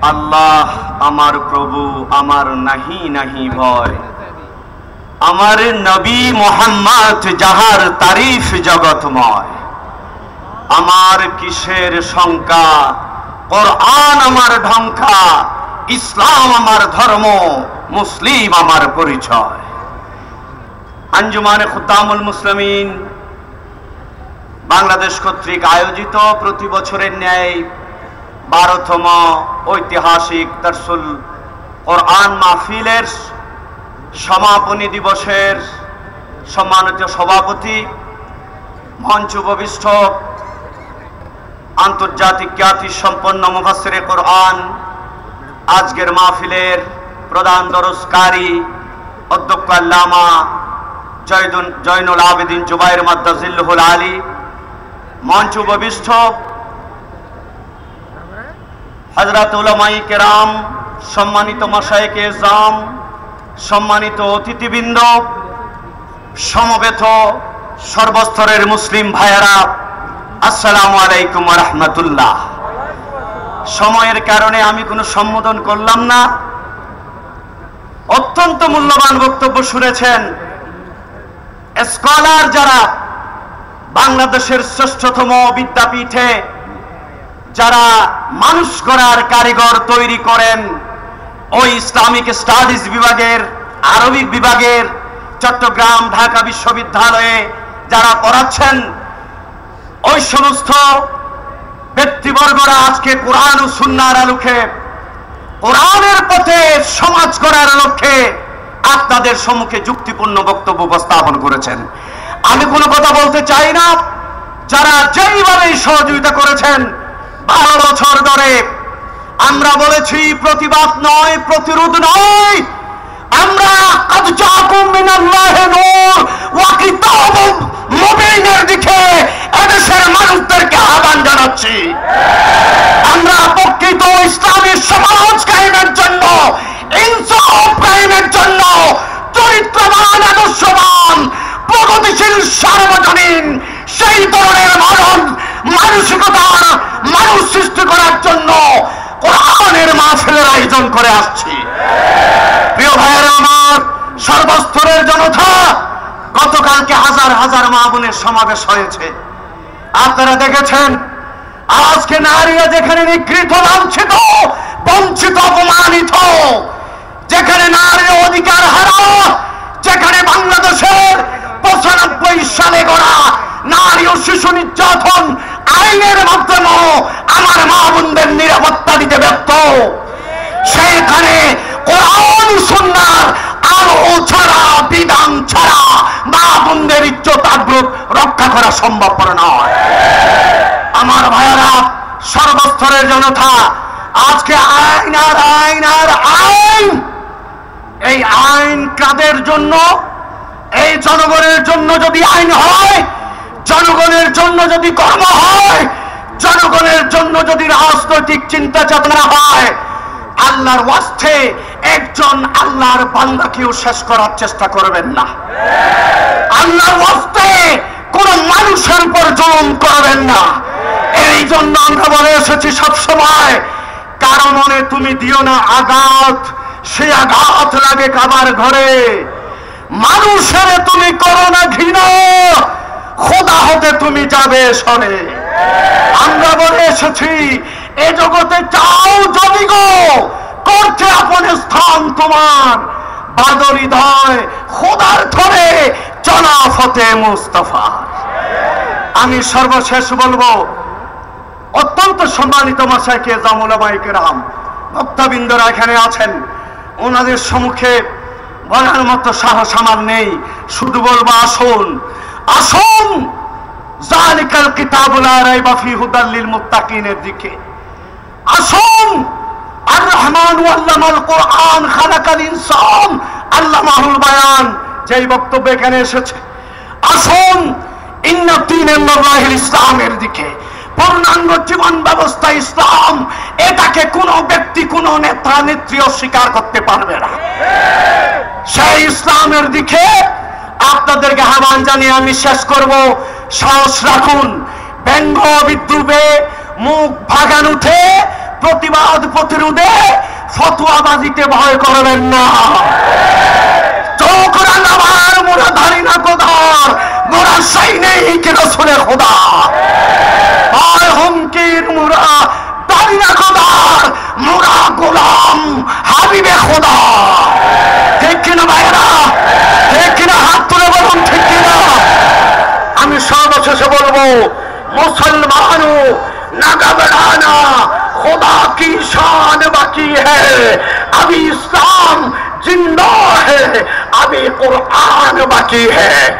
আল্লাহ আমার প্রভু, আমার নাহি নাহি ভয়, আমার নবী মোহাম্মদ যাহার তারিফ জগৎময়। আমার কিসের শঙ্কা, কোরআন আমার ঢঙ্কা, ইসলাম আমার ধর্ম, মুসলিম আমার পরিচয়। আঞ্জুমানে খুতামুল মুসলিমিন বাংলাদেশ কর্তৃক আয়োজিত প্রতি বছরের ন্যায় 12তম ঐতিহাসিক দারসুল কোরআন মাহফিলের সমাপনী দিবসের সম্মানিত সভাপতি, মঞ্চ উপবিষ্ট আন্তর্জাতিক খ্যাতি সম্পন্ন মুফাসসিরে কোরআন, আজকের মাহফিলের প্রধান দরসকারী অধ্যক্ষ আল্লামা জয়নুল আবেদিন জুবায়ের মাদ্দাজিল্লুহুল আলী, মঞ্চ উপবিষ্ট হযরত উলামায়ে কেরাম, সম্মানিত মাশায়েখে ইজম, সম্মানিত অতিথিবৃন্দ, সমবেত সর্বস্তরের মুসলিম ভাইয়েরা, আসসালামু আলাইকুম ওয়া রাহমাতুল্লাহ। সময়ের কারণে আমি কোনো সম্বোধন করলাম না। অত্যন্ত মূল্যবান বক্তব্য শুনেছেন স্কলার যারা বাংলাদেশের শ্রেষ্ঠতম বিদ্যাপীঠে যারা মানুষ করার কারিগর তৈরি করেন, ওই ইসলামিক স্টাডিজ বিভাগের, আরবিক বিভাগের চট্টগ্রাম ঢাকা বিশ্ববিদ্যালয়ে যারা পড়াচ্ছেন, ওই সমস্ত ব্যক্তিবর্গরা আজকে কোরআন ও সুন্নাহর আলোকে, কোরআনের পথে সমাজ করার লক্ষ্যে আপনাদের সম্মুখে যুক্তিপূর্ণ বক্তব্য উপস্থাপন করেছেন। আমি কোনো কথা বলতে চাই না। যারা যেইভাবে সহযোগিতা করেছেন 12 বছর ধরে, আমরা বলেছি প্রতিবাদ নয়, প্রতিরোধ নয়, আমরা কদ জাকুম মিনাল্লাহি নূর ওয়া কিতাবুম মুবিনের দিকে এদেশের মানুষদেরকে আহ্বান জানাচ্ছি। আমরা প্রকৃত ইসলামী সমাজ কায়েমের জন্য, ইনসাফ কায়েমের জন্য, চরিত্রবান, আদর্শবান, প্রগতিশীল, সার্বজনীন সেই ধরনের মানসিকতা মানুষ সৃষ্টি করার জন্য কোরআনের মাহফিলের আয়োজন করে আসছি। প্রিয় ভাইয়েরা আমার, সর্বস্তরের জনতা, গতকালকে হাজার হাজার মা বোনের সমাবেশ হয়েছে। আপনারা দেখেছেন আজকে নারীরা যেখানে নিগৃহীত, লাঞ্ছিত, বঞ্চিত, অপমানিত, যেখানে নারীর অধিকার হারা, যেখানে বাংলাদেশের 95 সালে গড়া নারী ও শিশু নির্যাতন আইনের মাধ্যমে আমার মা বোনদের নিরাপত্তা দিতে ব্যর্থ, সেইখানে কোরআন সুন্নাহর আলো ছাড়া, বিধান ছাড়া মা বোনদের ইজ্জত আবরুত রক্ষা করা সম্ভবপর নয়। আমার ভাইয়েরা, সর্বস্তরের জনতা, আজকে আইন আর আইন আর আইন। এই আইন কাদের জন্য? এই জনগণের জন্য যদি আইন হয়, জনগণের জন্য যদি কর্ম হয়, জনগণের জন্য যদি রাজনৈতিক চিন্তা চেতনা হয়, আল্লাহর ওয়াস্তে একজন আল্লাহর বান্দাকেও শেষ করার চেষ্টা করবেন না। আল্লাহর ওয়াস্তে কোন মানুষের উপর জুলুম করবেন না। এই জন্য আমরা বলে এসেছি সবসময়, কারো মনে তুমি দিও না আঘাত, সে আঘাত লাগে কাবার ঘরে। মানুষের তুমি করো না ঘৃণা, খোদা হতে তুমি যাবে সরে। আমরা বলে এসেছি, এ জগতে চাও যদি গো করছে আপন স্থান তোমার, বাদর হৃদয় খোদার ধরে চলা ফতে মুস্তাফা। আমি সর্বশেষ বলবো, অত্যন্ত সম্মানিত মাশায়েখে ইজম, উলামায়ে কেরাম, বক্তাবৃন্দরা এখানে আছেন, ওনাদের সম্মুখে বলার মতো সাহস আমার নেই। শুধু বলবো, আসুন আসুন যালিকাল কিতাবু লা রাইবা ফি হুদাল লিল মুত্তাকিনের দিকে আসুন। আর রহমান আল্লামাল কোরআন খালাকাল ইনসান আল্লামাহুল বায়ান, যেই বক্তব্য এখানে এসেছে, আসুন ইন্না দীনাল্লাহিল ইসলামের দিকে। পূর্ণাঙ্গ জীবন ব্যবস্থা ইসলাম, এটাকে কোনো ব্যক্তি, কোনো নেতা নেত্রী অস্বীকার করতে পারবে না। সেই ইসলামের দিকে আপনাদেরকে আহ্বান জানিয়ে আমি শেষ করব। সাহস রাখুন, ব্যঙ্গ বিদ্রুপে মুখ ভাগান উঠে প্রতিবাদ প্রতিরোধে ফতোয়াবাজিতে ভয় করবেন না। চোখ রাঙাবার মোরা ধারি না কোদার, মোরা সৈনিক রাসূলের খোদা। আর হুমকির মোরা দাড়ি না খোদার, মোরা গোলাম হাবিবে খোদা। ঠিক কিনা ভাইরা? ঠিক কিনা? হাত তুলে বলুন ঠিক কিনা? আমি সর্বশেষে বলবো, মুসলমানো না ঘবরানা, खुदा की शान बाकी है, अभी इस्लाम जिंदा है, अभी कुरान बाकी है।